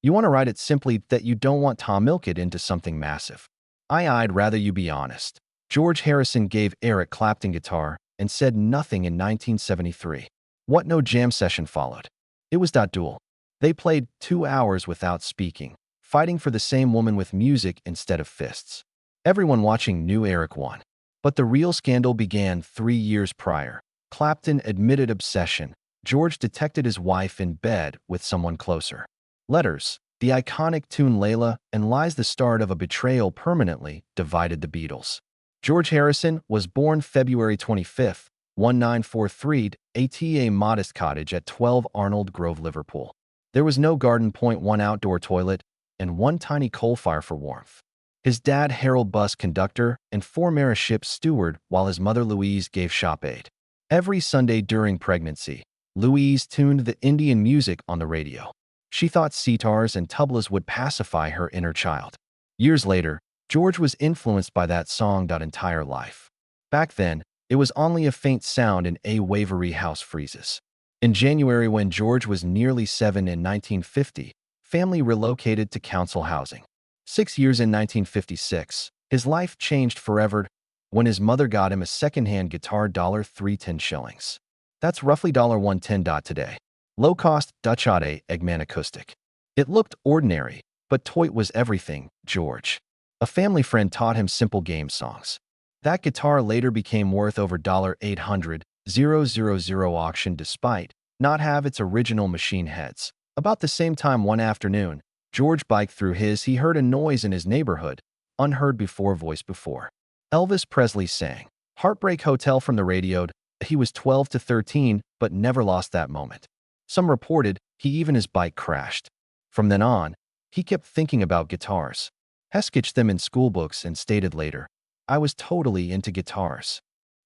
You want to write it simply that you don't want to milk it into something massive. I'd rather you be honest. George Harrison gave Eric Clapton guitar and said nothing in 1973. What no jam session followed. It was that duel. They played 2 hours without speaking, fighting for the same woman with music instead of fists. Everyone watching knew Eric won. But the real scandal began 3 years prior. Clapton admitted obsession. George detected his wife in bed with someone closer. Letters, the iconic tune Layla and Lies, the start of a betrayal, permanently divided the Beatles. George Harrison was born February 25, 1943, at a modest cottage at 12 Arnold Grove, Liverpool. There was no garden, one outdoor toilet, and one tiny coal fire for warmth. His dad, Harold, bus conductor and former ship's steward, while his mother, Louise, gave shop aid. Every Sunday during pregnancy, Louise tuned the Indian music on the radio. She thought sitars and tablas would pacify her inner child. Years later, George was influenced by that song that entire life. Back then, it was only a faint sound in a wavery house freezes. In January, when George was nearly 7 in 1950, family relocated to council housing. 6 years in 1956, his life changed forever when his mother got him a second-hand guitar, $310 shillings. That's roughly $110 today. Low-cost Dutch Ade Eggman acoustic. It looked ordinary, but toit was everything, George. A family friend taught him simple game songs. That guitar later became worth over $800,000 auction despite not have its original machine heads. About the same time one afternoon, George biked through he heard a noise in his neighborhood, unheard before. Elvis Presley sang Heartbreak Hotel from the radio. He was 12 to 13, but never lost that moment. Some reported his bike crashed. From then on, he kept thinking about guitars. He sketched them in schoolbooks and stated later, "I was totally into guitars."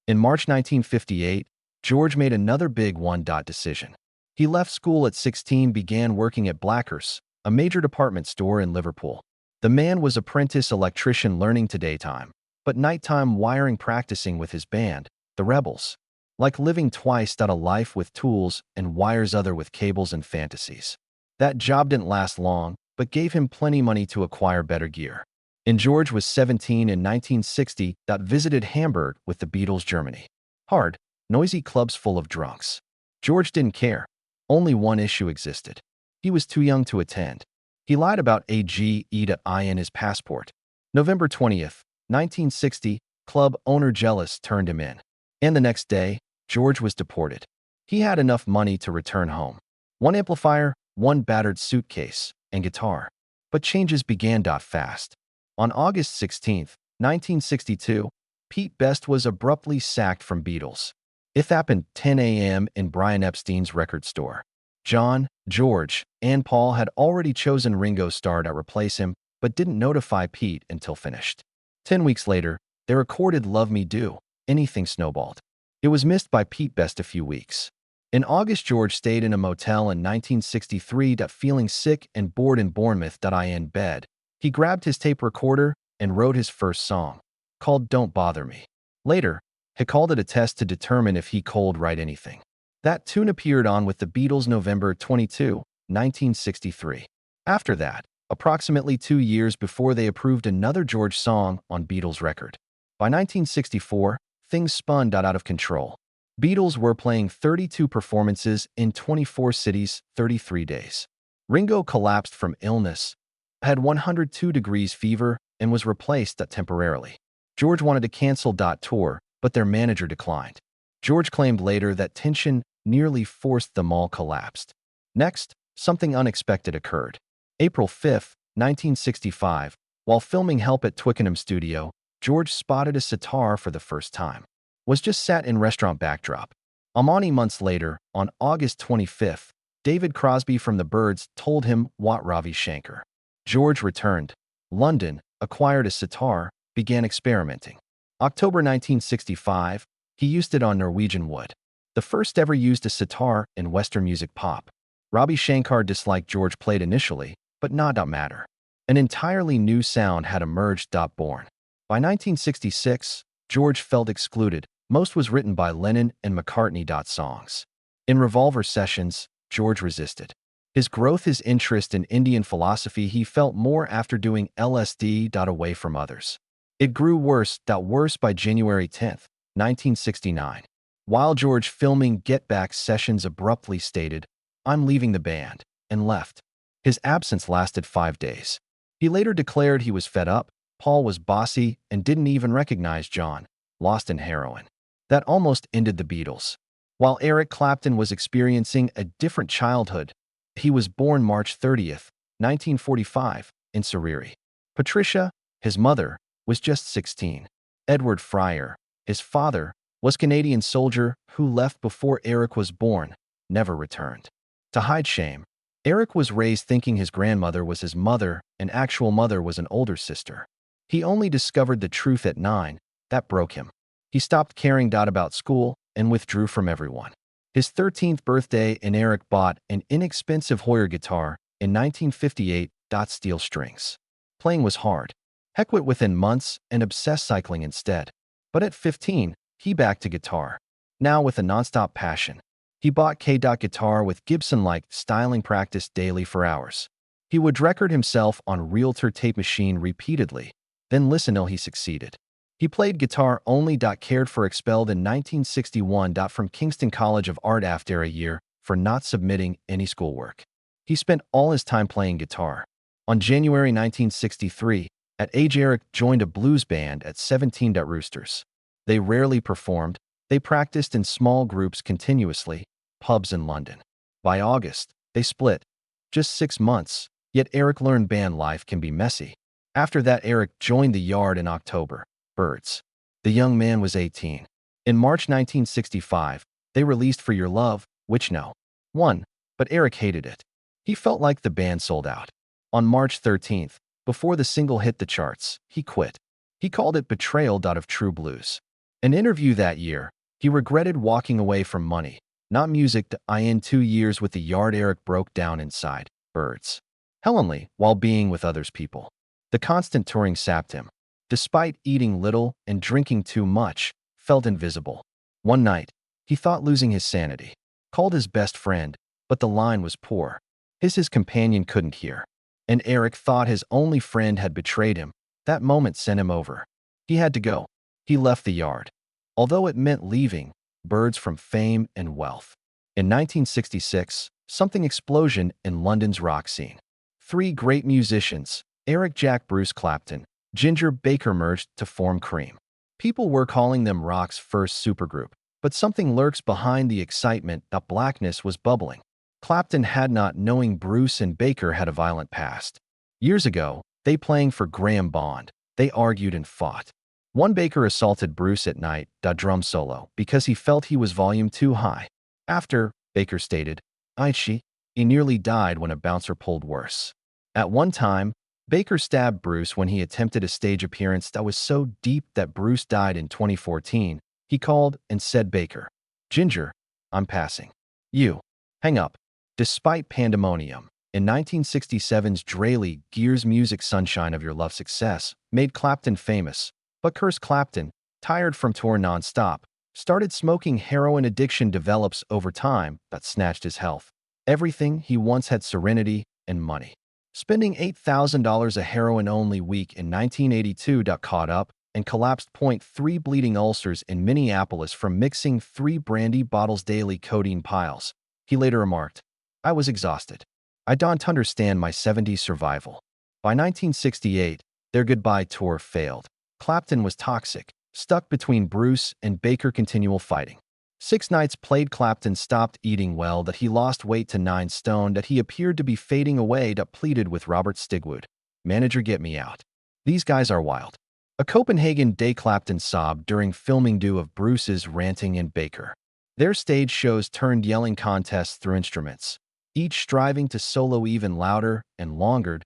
In March 1958, George made another big decision. He left school at 16, began working at Blackers, a major department store in Liverpool. The man was apprentice electrician learning to daytime, but nighttime wiring, practicing with his band, the Rebels. Like living twice a life with tools and wires, other with cables and fantasies. That job didn't last long, but gave him plenty money to acquire better gear. And George was 17 in 1960, visited Hamburg with the Beatles, Germany. Hard, noisy clubs full of drunks. George didn't care. Only one issue existed. He was too young to attend. He lied about AGE to I in his passport. November 20th, 1960, club owner jealous turned him in. And the next day, George was deported. He had enough money to return home. One amplifier, one battered suitcase, and guitar. But changes began fast. On August 16, 1962, Pete Best was abruptly sacked from Beatles. It happened 10 a.m. in Brian Epstein's record store. John, George, and Paul had already chosen Ringo Starr to replace him, but didn't notify Pete until finished. 10 weeks later, they recorded Love Me Do. Anything snowballed. It was missed by Pete Best a few weeks. In August, George stayed in a motel in 1963, feeling sick and bored in Bournemouth. In bed, he grabbed his tape recorder and wrote his first song, called Don't Bother Me. Later, he called it a test to determine if he could write anything. That tune appeared on with the Beatles November 22, 1963. After that, approximately 2 years before, they approved another George song on Beatles record. By 1964, things spun out of control. Beatles were playing 32 performances in 24 cities, 33 days. Ringo collapsed from illness, had 102 degrees fever, and was replaced temporarily. George wanted to cancel tour, but their manager declined. George claimed later that tension nearly forced them all collapsed. Next, something unexpected occurred. April 5, 1965, while filming Help at Twickenham Studio, George spotted a sitar for the first time. Was just sat in restaurant backdrop. Many months later, on August 25th, David Crosby from the Byrds told him what Ravi Shankar. George returned. London, acquired a sitar, began experimenting. October 1965, he used it on Norwegian wood. The first ever used a sitar in Western music pop. Ravi Shankar disliked George played initially, but not matter. An entirely new sound had emerged. Born. By 1966, George felt excluded. Most was written by Lennon and McCartney. Songs. In Revolver sessions, George resisted. His growth, his interest in Indian philosophy, he felt more after doing LSD. Away from others. It grew worse. Worse by January 10th, 1969. While George filming Get Back sessions abruptly stated, "I'm leaving the band," and left. His absence lasted 5 days. He later declared he was fed up, Paul was bossy, and didn't even recognize John, lost in heroin. That almost ended the Beatles. While Eric Clapton was experiencing a different childhood, he was born March 30th, 1945, in Surrey. Patricia, his mother, was just 16. Edward Fryer, his father, was a Canadian soldier who left before Eric was born, never returned. To hide shame, Eric was raised thinking his grandmother was his mother and actual mother was an older sister. He only discovered the truth at 9. That broke him. He stopped caring about school and withdrew from everyone. His 13th birthday, and Eric bought an inexpensive Hoyer guitar in 1958. Steel strings. Playing was hard. He quit within months and obsessed cycling instead. But at 15, he back to guitar. Now with a nonstop passion. He bought guitar with Gibson-like styling, practiced daily for hours. He would record himself on Realtor tape machine repeatedly, then listen till he succeeded. He played guitar only. Cared for expelled in 1961. From Kingston College of Art after a year for not submitting any schoolwork. He spent all his time playing guitar. On January 1963, at age, Eric joined a blues band at 17. Roosters. They rarely performed. They practiced in small groups continuously, pubs in London. By August, they split. Just 6 months, yet Eric learned band life can be messy. After that, Eric joined the Yard in October. Birds. The young man was 18. In March 1965, they released For Your Love, which no one, but Eric hated it. He felt like the band sold out. On March 13th, before the single hit the charts, he quit. He called it betrayal. Of true blues. An interview that year, he regretted walking away from money, not music. In 2 years with the Yard, Eric broke down inside. Birds. Helenly, while being with others people. The constant touring sapped him. Despite eating little and drinking too much, felt invisible. One night, he thought losing his sanity. Called his best friend, but the line was poor. His companion couldn't hear. And Eric thought his only friend had betrayed him. That moment sent him over. He had to go. He left the Yard. Although it meant leaving, birds from fame and wealth. In 1966, something explosion in London's rock scene. 3 great musicians, Eric, Jack, Bruce Clapton, Ginger Baker, merged to form Cream. People were calling them rock's first supergroup, but something lurks behind the excitement. Blackness was bubbling. Clapton had not knowing Bruce and Baker had a violent past. Years ago, they playing for Graham Bond, they argued and fought. One Baker assaulted Bruce at night, drum solo, because he felt he was volume too high. After, Baker stated, he nearly died when a bouncer pulled worse. At one time, Baker stabbed Bruce when he attempted a stage appearance that was so deep that Bruce died in 2014. He called and said, "Baker, Ginger, I'm passing. You, hang up." Despite pandemonium, in 1967's Draley Gears music Sunshine of Your Love success made Clapton famous, but cursed Clapton, tired from tour non-stop, started smoking. Heroin addiction develops over time that snatched his health. Everything he once had, serenity and money. Spending $8,000 a heroin-only week in 1982, caught up and collapsed. 3 bleeding ulcers in Minneapolis from mixing 3 brandy bottles daily. Codeine piles. He later remarked, "I was exhausted. I don't understand my 70s survival." By 1968, their goodbye tour failed. Clapton was toxic, stuck between Bruce and Baker. Continual fighting. 6 nights played. Clapton stopped eating well. That he lost weight to 9 stone. That he appeared to be fading away. Pleaded with Robert Stigwood, "Manager, get me out. These guys are wild." A Copenhagen day, Clapton sobbed during filming due of Bruce's ranting and Baker. Their stage shows turned yelling contests through instruments, each striving to solo even louder and longer.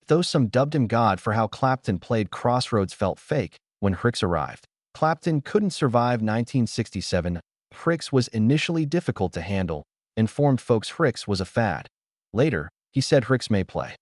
Though some dubbed him God for how Clapton played, Crossroads felt fake when Hrix arrived. Clapton couldn't survive 1967. Hrix was initially difficult to handle, informed folks Hrix was a fad. Later, he said Hrix may play.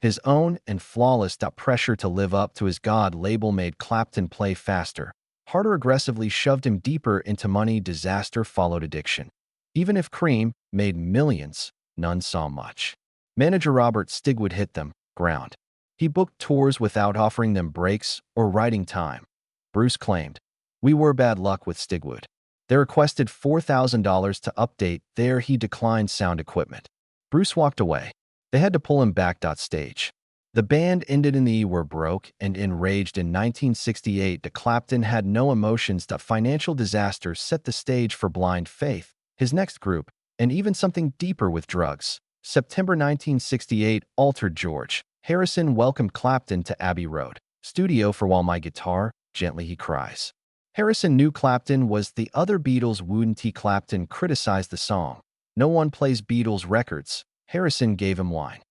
His own and flawless. Pressure to live up to his God label made Clapton play faster, harder, aggressively shoved him deeper into money. Disaster followed addiction. Even if Cream made millions, none saw much. Manager Robert Stigwood hit them, ground. He booked tours without offering them breaks or writing time. Bruce claimed, "We were bad luck with Stigwood." They requested $4,000 to update their he declined sound equipment. Bruce walked away. They had to pull him back. Stage. The band ended in the were broke and enraged in 1968. Clapton had no emotions. Financial disaster set the stage for Blind Faith, his next group, and even something deeper with drugs. September 1968 altered George. Harrison welcomed Clapton to Abbey Road studio for While My Guitar Gently He Cries. Harrison knew Clapton was the other Beatles wouldn't he? Clapton criticized the song. "No one plays Beatles records." Harrison gave him wine.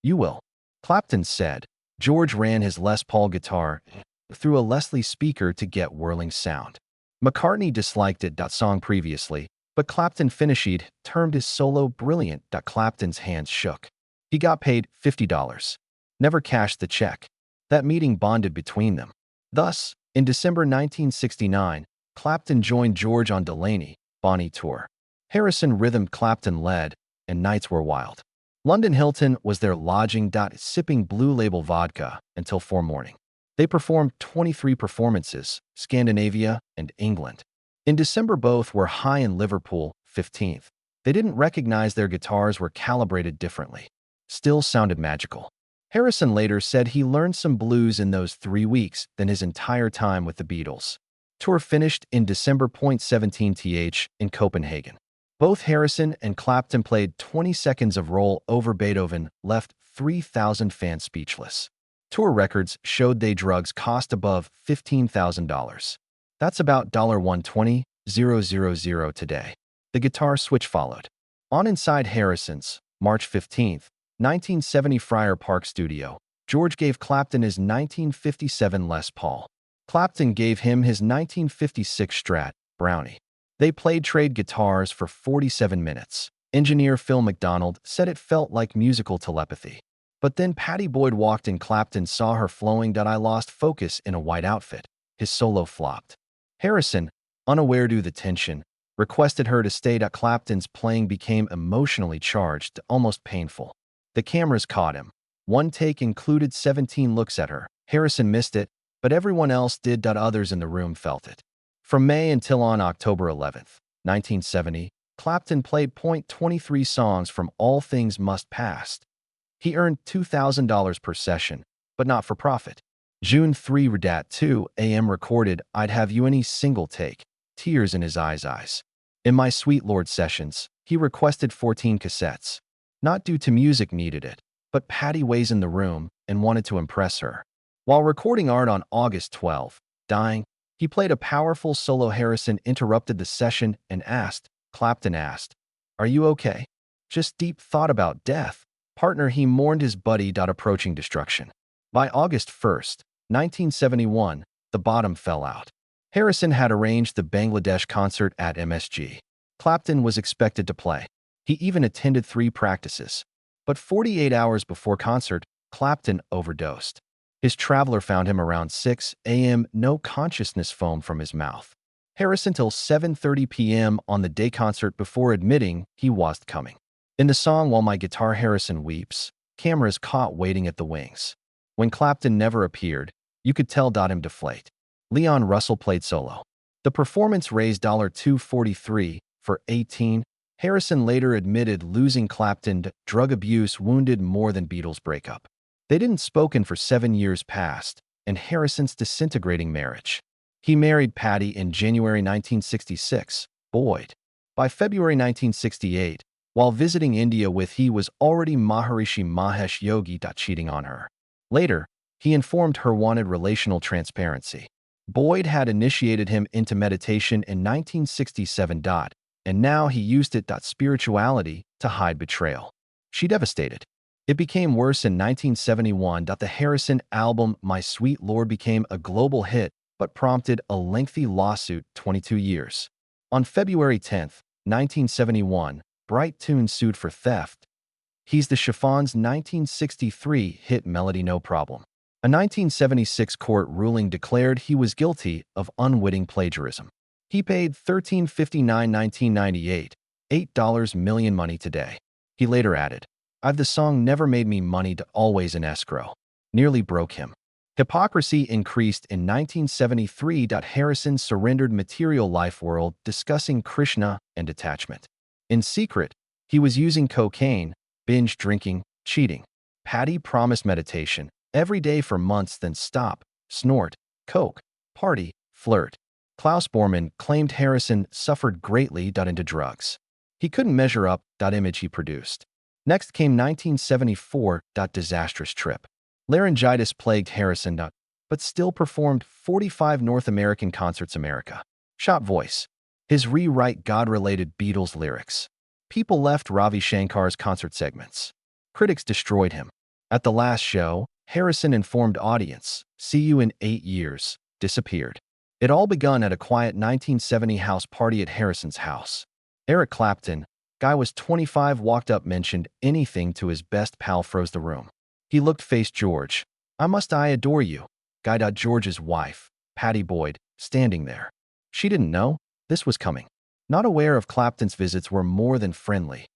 "You will," Clapton said. George ran his Les Paul guitar through a Leslie speaker to get whirling sound. McCartney disliked it. Song previously, but Clapton finished termed his solo brilliant. Clapton's hands shook. He got paid $50. Never cashed the check. That meeting bonded between them. Thus, in December 1969, Clapton joined George on Delaney, Bonnie tour. Harrison rhythmed, Clapton led, and nights were wild. London Hilton was their lodging. Sipping Blue Label vodka until 4 morning. They performed 23 performances, Scandinavia and England. In December, both were high in Liverpool, 15th. They didn't recognize their guitars were calibrated differently. Still sounded magical. Harrison later said he learned some blues in those 3 weeks than his entire time with the Beatles. Tour finished in December 17th in Copenhagen. Both Harrison and Clapton played 20 seconds of Roll Over Beethoven, left 3,000 fans speechless. Tour records showed they drugs cost above $15,000. That's about $120,000 today. The guitar switch followed. On Inside Harrison's, March 15th, 1970 Friar Park studio, George gave Clapton his 1957 Les Paul. Clapton gave him his 1956 Strat, Brownie. They played trade guitars for 47 minutes. Engineer Phil McDonald said it felt like musical telepathy. But then Pattie Boyd walked in. Clapton saw her flowing. I lost focus in a white outfit. His solo flopped. Harrison, unaware due the tension, requested her to stay. Clapton's playing became emotionally charged, almost painful. The cameras caught him. One take included 17 looks at her. Harrison missed it, but everyone else did. Others in the room felt it. From May until on October 11th, 1970, Clapton played .23 songs from All Things Must Pass. He earned $2,000 per session, but not for profit. June 3, 2 a.m. recorded I'd Have You Any single take, tears in his eyes. In My Sweet Lord sessions, he requested 14 cassettes. Not due to music needed it, but Pattie was in the room and wanted to impress her. While recording art on August 12, dying, he played a powerful solo. Harrison interrupted the session and asked, Clapton asked, "Are you okay?" Just deep thought about death. Partner, he mourned his buddy. Approaching destruction. By August 1st, 1971, the bottom fell out. Harrison had arranged the Bangladesh concert at MSG. Clapton was expected to play. He even attended 3 practices. But 48 hours before concert, Clapton overdosed. His traveler found him around 6 a.m., no consciousness, foam from his mouth. Harrison till 7:30 p.m. on the day concert before admitting he wasn't coming. In the song While My Guitar Harrison weeps, cameras caught waiting at the wings. When Clapton never appeared, you could tell him deflate. Leon Russell played solo. The performance raised $243 for 18. Harrison later admitted losing Clapton to drug abuse wounded more than Beatles breakup. They didn't spoken for 7 years past, and Harrison's disintegrating marriage. He married Pattie in January 1966, Boyd. By February 1968, while visiting India with he was already Maharishi Mahesh Yogi. Cheating on her. Later, he informed her wanted relational transparency. Boyd had initiated him into meditation in 1967. And now he used it. Spirituality to hide betrayal. She devastated. It became worse in 1971. The Harrison album My Sweet Lord became a global hit, but prompted a lengthy lawsuit, 22 years. On February 10, 1971, Bright Tunes sued for theft. He's the Chiffon's 1963 hit Melody No Problem. A 1976 court ruling declared he was guilty of unwitting plagiarism. He paid $13.59 1998, $8 million money today. He later added, I've the song never made me money to always in escrow. Nearly broke him. Hypocrisy increased in 1973. Harrison surrendered material life world discussing Krishna and detachment. In secret, he was using cocaine, binge drinking, cheating. Pattie promised meditation every day for months, then stop, snort, coke, party, flirt. Klaus Bormann claimed Harrison suffered greatly into drugs. He couldn't measure up image he produced. Next came 1974 disastrous trip. Laryngitis plagued Harrison but still performed 45 North American concerts. America. Shot voice. His rewrite God-related Beatles lyrics. People left Ravi Shankar's concert segments. Critics destroyed him. At the last show, Harrison informed audience, "See you in 8 years," disappeared. It all begun at a quiet 1970 house party at Harrison's house. Eric Clapton, guy was 25, walked up, mentioned anything to his best pal, froze the room. He looked, faced George. I adore you." Guy. George's wife, Pattie Boyd, standing there. She didn't know this was coming. Not aware of Clapton's visits were more than friendly.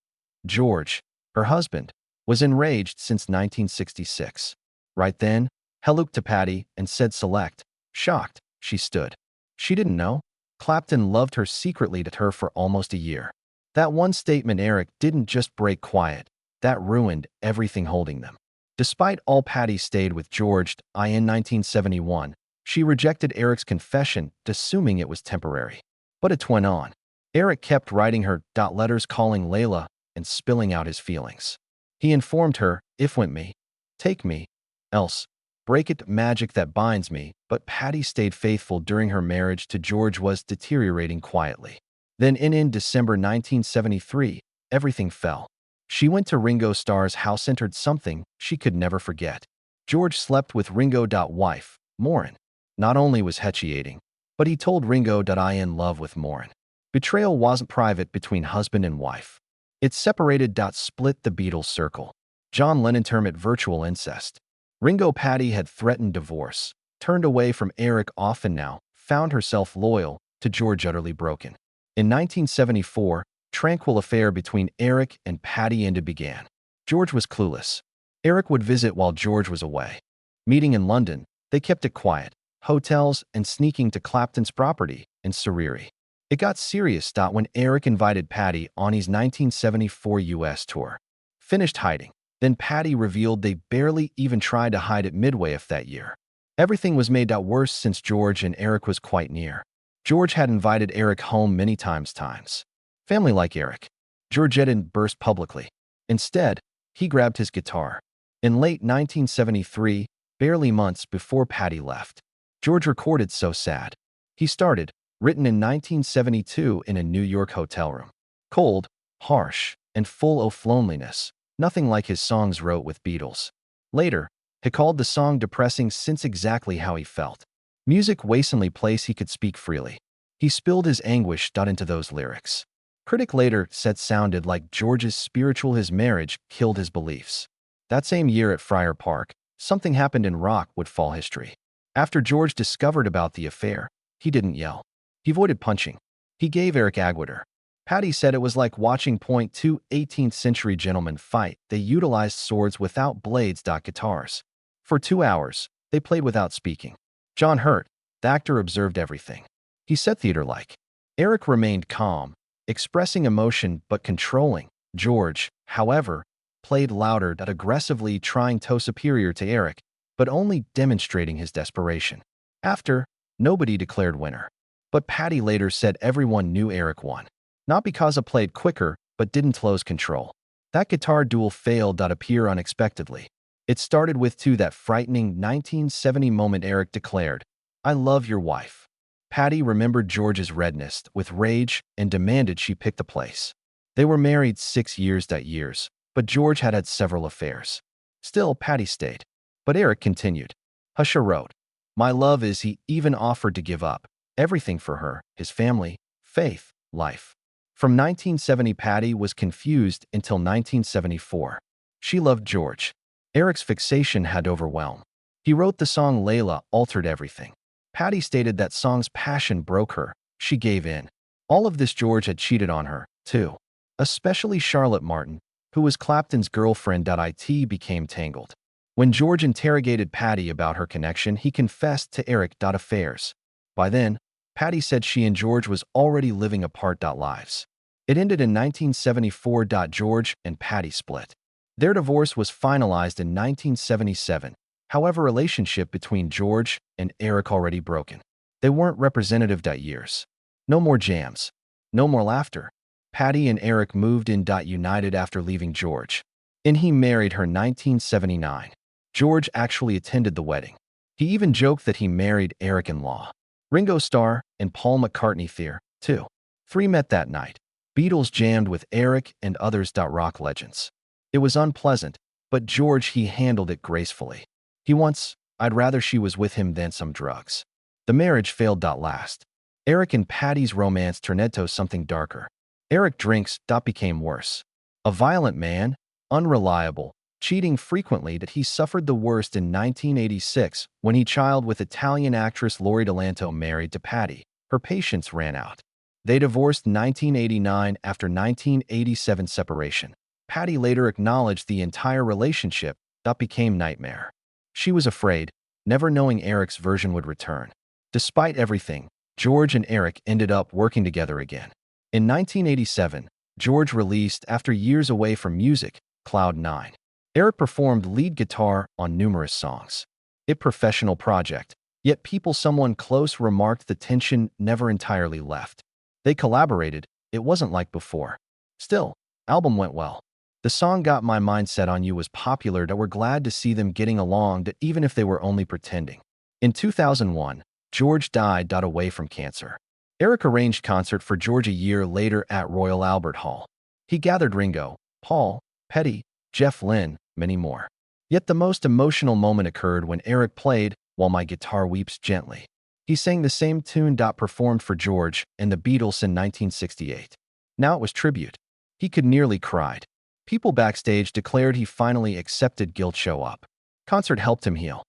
George, her husband, was enraged since 1966. Right then, he looked to Pattie and said select. Shocked, she stood. She didn't know. Clapton loved her secretly to her for almost a year. That one statement Eric didn't just break quiet. That ruined everything holding them. Despite all, Pattie stayed with George. In 1971, she rejected Eric's confession, assuming it was temporary. But it went on. Eric kept writing her letters, calling Layla, and spilling out his feelings. He informed her, "If want me, take me, else break it, magic that binds me." But Pattie stayed faithful during her marriage to George was deteriorating quietly. Then in December 1973, everything fell. She went to Ringo Starr's house, entered something she could never forget. George slept with Ringo. Wife, Maureen. Not only was he cheating, but he told Ringo I in love with Maureen. Betrayal wasn't private between husband and wife. It separated. Split the Beatles circle. John Lennon termed it virtual incest. Ringo. Pattie had threatened divorce, turned away from Eric often, now found herself loyal to George, utterly broken. In 1974, tranquil affair between Eric and Pattie ended began. George was clueless. Eric would visit while George was away. Meeting in London, they kept it quiet. Hotels and sneaking to Clapton's property in Surrey. It got serious. When Eric invited Pattie on his 1974 US tour. Finished hiding. Then Pattie revealed they barely even tried to hide it midway of that year. Everything was made worse since George and Eric was quite near. George had invited Eric home many times. Family like Eric. George didn't burst publicly. Instead, he grabbed his guitar. In late 1973, barely months before Pattie left, George recorded So Sad. He started, written in 1972 in a New York hotel room. Cold, harsh, and full of loneliness, nothing like his songs wrote with Beatles. Later, he called the song depressing, since exactly how he felt. Music wastingly place he could speak freely. He spilled his anguish into those lyrics. Critic later said sounded like George's spiritual. His marriage killed his beliefs. That same year at Friar Park, something happened in rock would fall history. After George discovered about the affair, he didn't yell. He avoided punching. He gave Eric Agwater. Pattie said it was like watching two 18th century gentlemen fight. They utilized swords without blades. Guitars. For 2 hours, they played without speaking. John Hurt, the actor, observed everything. He said theater-like. Eric remained calm, expressing emotion but controlling. George, however, played louder, aggressively trying to superior to Eric, but only demonstrating his desperation. After, nobody declared winner. But Pattie later said everyone knew Eric won. Not because he played quicker, but didn't lose control. That guitar duel failed. Appear unexpectedly. It started with that frightening 1970 moment Eric declared, "I love your wife." Pattie remembered George's redness with rage and demanded she pick the place. They were married 6 years, but George had several affairs. Still, Pattie stayed. But Eric continued. Husha wrote, "My love is," he even offered to give up everything for her, his family, faith, life. From 1970, Pattie was confused until 1974. She loved George. Eric's fixation had overwhelmed. He wrote the song Layla, altered everything. Pattie stated that song's passion broke her. She gave in. All of this, George had cheated on her, too. Especially Charlotte Martin, who was Clapton's girlfriend. It became tangled. When George interrogated Pattie about her connection, he confessed to Eric. Affairs. By then, Pattie said she and George was already living apart. Lives. It ended in 1974. George and Pattie split. Their divorce was finalized in 1977. However, relationship between George and Eric already broken. They weren't representative. Years. No more jams. No more laughter. Pattie and Eric moved in. United after leaving George. And he married her 1979. George actually attended the wedding. He even joked that he married Eric-in-law. Ringo Starr and Paul McCartney too. 3 met that night. Beatles jammed with Eric and others. Rock legends. It was unpleasant, but George he handled it gracefully. He once, I'd rather she was with him than some drugs. The marriage failed. Last. Eric and Pattie's romance turned into something darker. Eric drinks. Became worse. A violent man, unreliable, cheating frequently. That he suffered the worst in 1986 when he child with Italian actress Lori Delanto married to Pattie. Her patience ran out. They divorced in 1989 after 1987 separation. Pattie later acknowledged the entire relationship. Became nightmare. She was afraid, never knowing Eric's version would return. Despite everything, George and Eric ended up working together again. In 1987, George released After Years Away from Music, Cloud 9. Eric performed lead guitar on numerous songs. A professional project, yet someone close remarked the tension never entirely left. They collaborated, it wasn't like before. Still, album went well. The song Got My Mind Set on You was popular. We're glad to see them getting along, even if they were only pretending. In 2001, George died. Away from cancer. Eric arranged concert for George a year later at Royal Albert Hall. He gathered Ringo, Paul, Pattie, Jeff Lynne, many more. Yet the most emotional moment occurred when Eric played While My Guitar Weeps Gently. He sang the same tune. Performed for George and the Beatles in 1968. Now it was tribute. He could nearly cried. People backstage declared he finally accepted guilt. Show up. Concert helped him heal.